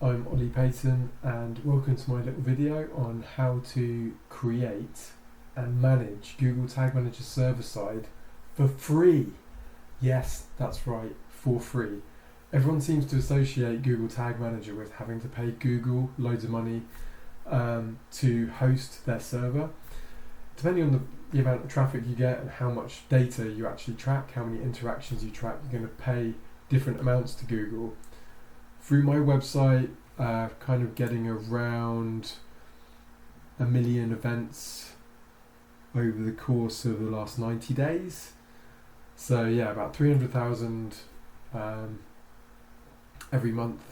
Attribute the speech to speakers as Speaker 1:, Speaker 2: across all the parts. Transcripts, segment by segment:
Speaker 1: I'm Ollie Payton and welcome to my little video on how to create and manage Google Tag Manager server-side for free. Yes, that's right, for free. Everyone seems to associate Google Tag Manager with having to pay Google loads of money to host their server. Depending on the amount of traffic you get and how much data you actually track, how many interactions you track, you're going to pay different amounts to Google. Through my website, kind of getting around 1 million events over the course of the last 90 days. So yeah, about 300,000 every month.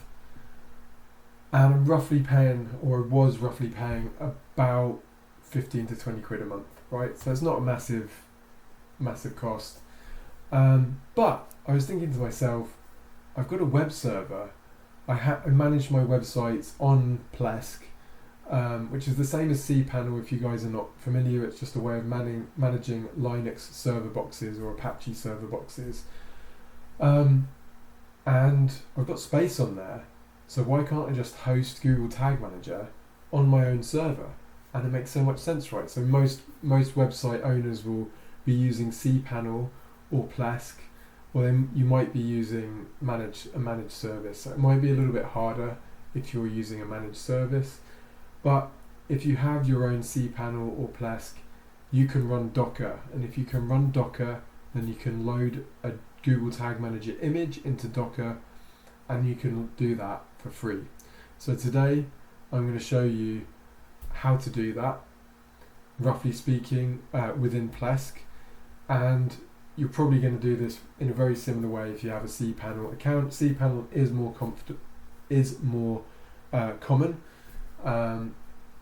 Speaker 1: And I'm roughly paying, or was roughly paying, about 15 to 20 quid a month, right? So it's not a massive cost. But I was thinking to myself, I've got a web server. I manage my websites on Plesk, which is the same as cpanel. If you guys are not familiar, it's just a way of managing Linux server boxes or Apache server boxes. And I've got space on there, so why can't I just host Google Tag Manager on my own server? And it makes so much sense, right? So most website owners will be using cpanel or Plesk, or then you might be using a managed service. So it might be a little bit harder if you're using a managed service, but if you have your own cpanel or Plesk, you can run Docker, and if you can run Docker, then you can load a Google Tag Manager image into Docker, and you can do that for free. So today I'm going to show you how to do that, roughly speaking, within Plesk, and you're probably going to do this in a very similar way if you have a cpanel account. cpanel is more common,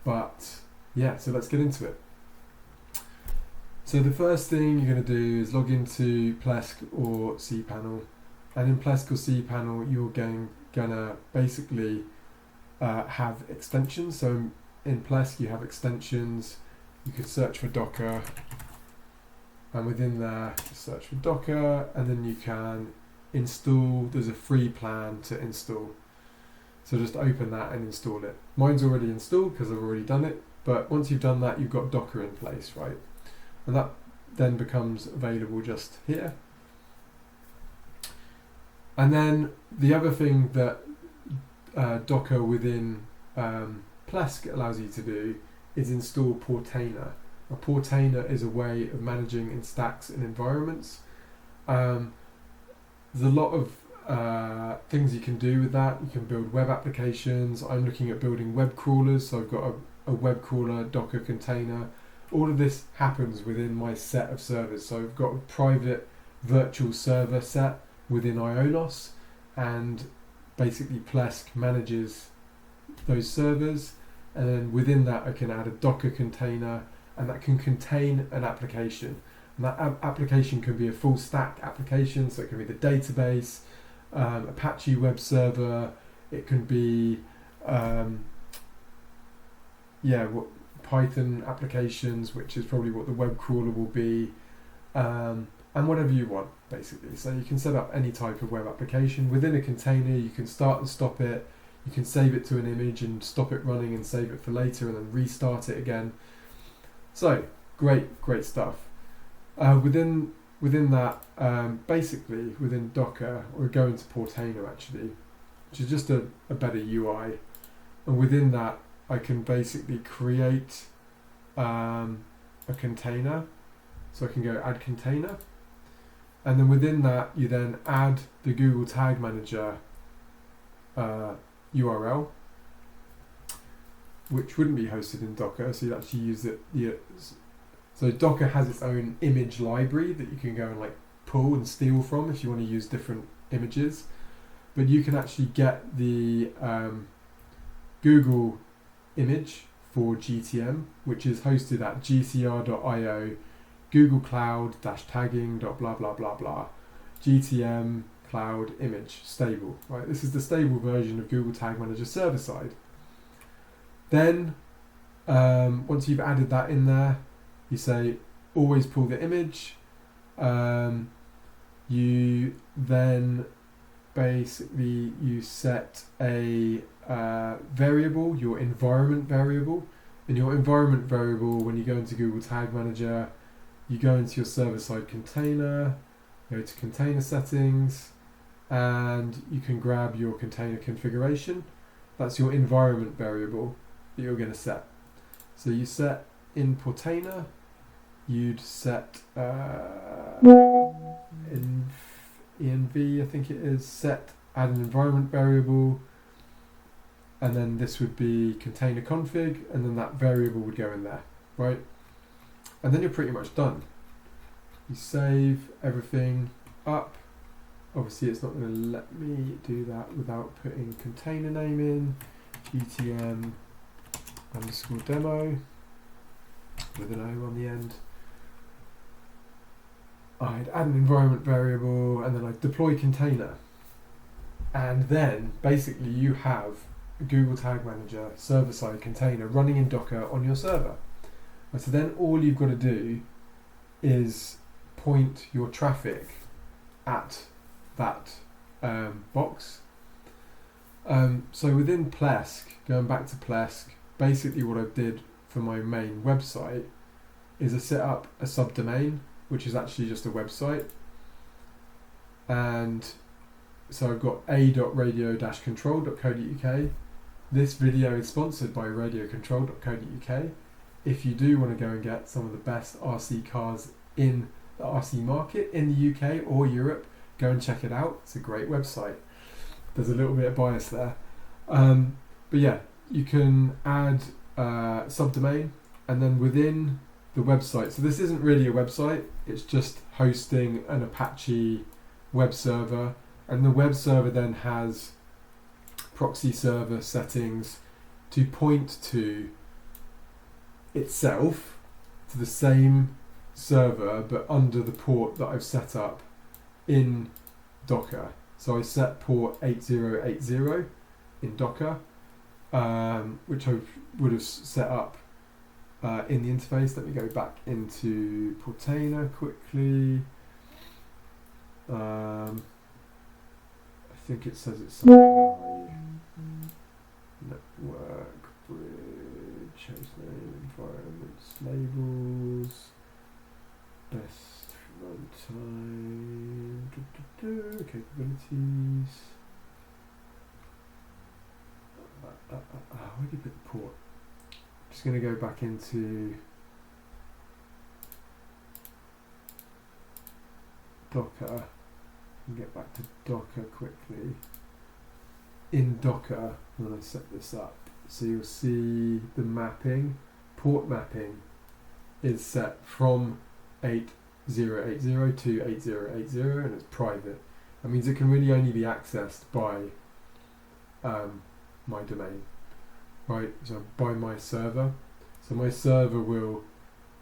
Speaker 1: but yeah, so let's get into it. So the first thing you're going to do is log into Plesk or cpanel, and in Plesk or cpanel you're gonna basically have extensions. So in Plesk you have extensions. You could search for Docker, and within there just search for Docker, and then you can install. There's a free plan to install, so just open that and install it. Mine's already installed because I've already done it, but once you've done that, you've got Docker in place, right? And that then becomes available just here. And then the other thing that Docker within Plesk allows you to do is install Portainer. A Portainer is a way of managing in stacks and environments. There's a lot of things you can do with that. You can build web applications. I'm looking at building web crawlers, so I've got a web crawler, Docker container. All of this happens within my set of servers. So I've got a private virtual server set within Ionos, and basically Plesk manages those servers, and then within that I can add a Docker container, and that can contain an application, and that application can be a full stack application. So it can be the database, Apache web server, it can be Python applications, which is probably what the web crawler will be, and whatever you want basically. So you can set up any type of web application within a container. You can start and stop it, you can save it to an image and stop it running and save it for later and then restart it again. So great stuff. Within that, basically within Docker, we're going to Portainer actually, which is just a better UI, and within that I can basically create a container. So I can go add container, and then within that you then add the Google Tag Manager URL, which wouldn't be hosted in Docker, so you'd actually use it. So Docker has its own image library that you can go and like pull and steal from if you want to use different images, but you can actually get the Google image for GTM, which is hosted at gcr.io Google Cloud tagging blah blah blah blah GTM Cloud image stable, right? This is the stable version of Google Tag Manager server side. Then once you've added that in there, you say always pull the image. You then basically you set a variable, your environment variable. In your environment variable, when you go into Google Tag Manager, you go into your server-side container, go to container settings, and you can grab your container configuration. That's your environment variable that you're going to set. So you set in Portainer, you'd set in env, I think it is, set add an environment variable, and then this would be container config, and then that variable would go in there, right? And then you're pretty much done. You save everything up. Obviously it's not going to let me do that without putting container name in, gtm_demo with an O on the end. I'd add an environment variable, and then I'd deploy container. And then basically you have a Google Tag Manager server-side container running in Docker on your server. And so then all you've got to do is point your traffic at that box. So within Plesk, going back to Plesk, basically what I did for my main website is I set up a subdomain, which is actually just a website. And so I've got a.radio-control.co.uk. This video is sponsored by radiocontrol.co.uk. If you do want to go and get some of the best RC cars in the RC market in the UK or Europe, go and check it out. It's a great website. There's a little bit of bias there. But yeah, you can add subdomain, and then within the website, so this isn't really a website, it's just hosting an Apache web server, and the web server then has proxy server settings to point to itself, to the same server but under the port that I've set up in Docker. So I set port 8080 in Docker, which I would have set up in the interface. Let me go back into Portainer quickly. I think it says it's something like network, bridge, host name, environments, labels, best runtime, capabilities. Where did you put the port? Just going to go back into Docker and get back to Docker quickly. In Docker, when I set this up, so you'll see the mapping, port mapping is set from 8080 to 8080, and it's private. That means it can really only be accessed by my domain, right? So by my server. So my server will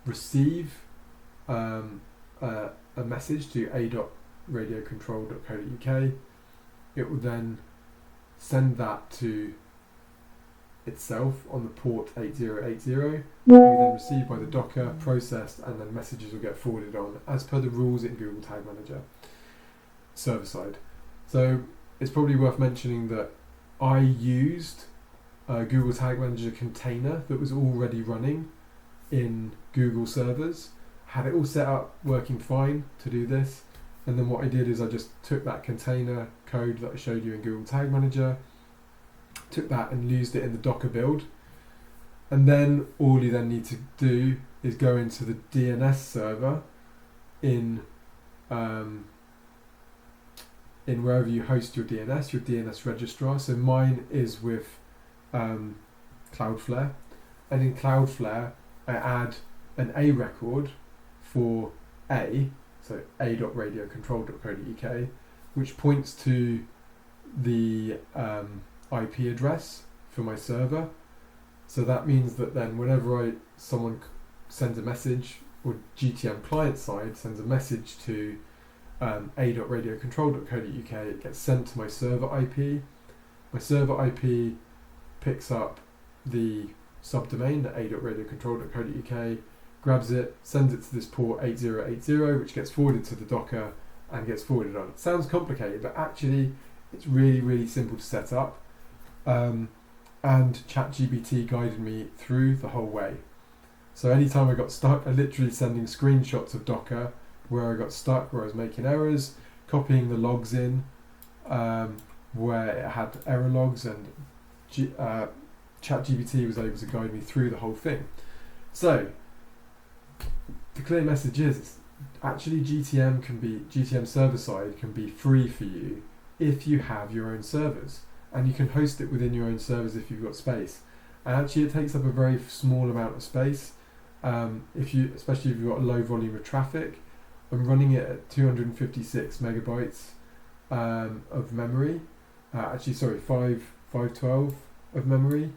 Speaker 1: receive a message to a.radiocontrol.co.uk. It will then send that to itself on the port 8080. Will be then received by the Docker, processed, and then messages will get forwarded on as per the rules in Google Tag Manager server side. So it's probably worth mentioning that I used a Google Tag Manager container that was already running in Google servers, had it all set up working fine to do this, and then what I did is I just took that container code that I showed you in Google Tag Manager, took that and used it in the Docker build, and then all you then need to do is go into the DNS server in wherever you host your DNS registrar. So mine is with Cloudflare, and in Cloudflare I add an A record for A, so a.radiocontrol.co.uk, which points to the IP address for my server. So that means that then whenever someone sends a message, or GTM client side sends a message to a.radiocontrol.co.uk, it gets sent to my server IP. My server IP picks up the subdomain at a.radiocontrol.co.uk, grabs it, sends it to this port 8080, which gets forwarded to the Docker and gets forwarded on. It sounds complicated, but actually It's really, really simple to set up. And ChatGPT guided me through the whole way. So anytime I got stuck, I literally sending screenshots of Docker where I got stuck, where I was making errors, copying the logs in where it had error logs, and ChatGPT was able to guide me through the whole thing. So the clear message is actually GTM server side can be free for you if you have your own servers, and you can host it within your own servers if you've got space. And actually it takes up a very small amount of space, especially if you've got a low volume of traffic. I'm running it at 256 megabytes of memory, 512 of memory,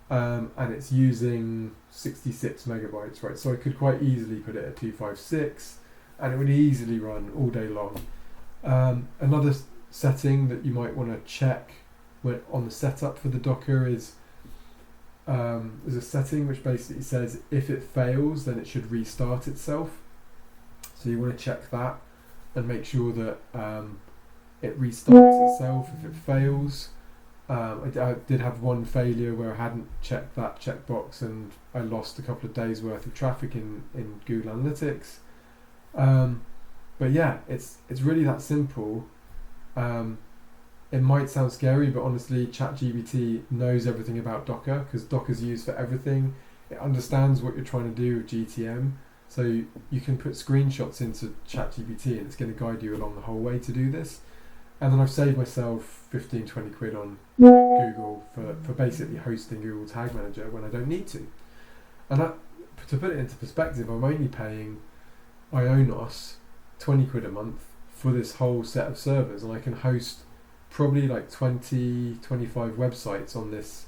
Speaker 1: and it's using 66 megabytes, right? So I could quite easily put it at 256 and it would easily run all day long. Another setting that you might want to check on the setup for the Docker is there's a setting which basically says if it fails then it should restart itself. So you want to check that and make sure that it restarts itself if it fails. I did have one failure where I hadn't checked that checkbox and I lost a couple of days worth of traffic in Google Analytics. But yeah, it's really that simple. It might sound scary, but honestly, ChatGPT knows everything about Docker because Docker's used for everything. It understands what you're trying to do with GTM. So you can put screenshots into ChatGPT and it's going to guide you along the whole way to do this. And then I've saved myself 15-20 quid on Google for basically hosting Google Tag Manager when I don't need to. And to put it into perspective, I'm only paying Ionos 20 quid a month for this whole set of servers, and I can host probably like 20-25 websites on this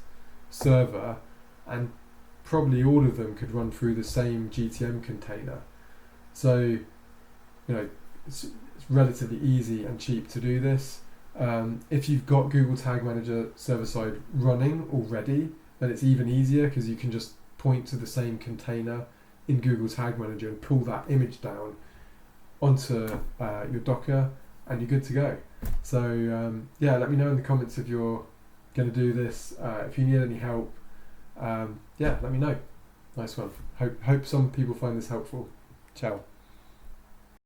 Speaker 1: server, and probably all of them could run through the same GTM container. So it's relatively easy and cheap to do this. If you've got Google Tag Manager server-side running already, then it's even easier because you can just point to the same container in Google Tag Manager and pull that image down onto your Docker and you're good to go. So let me know in the comments if you're going to do this. If you need any help, let me know. Nice one. Hope some people find this helpful. Ciao.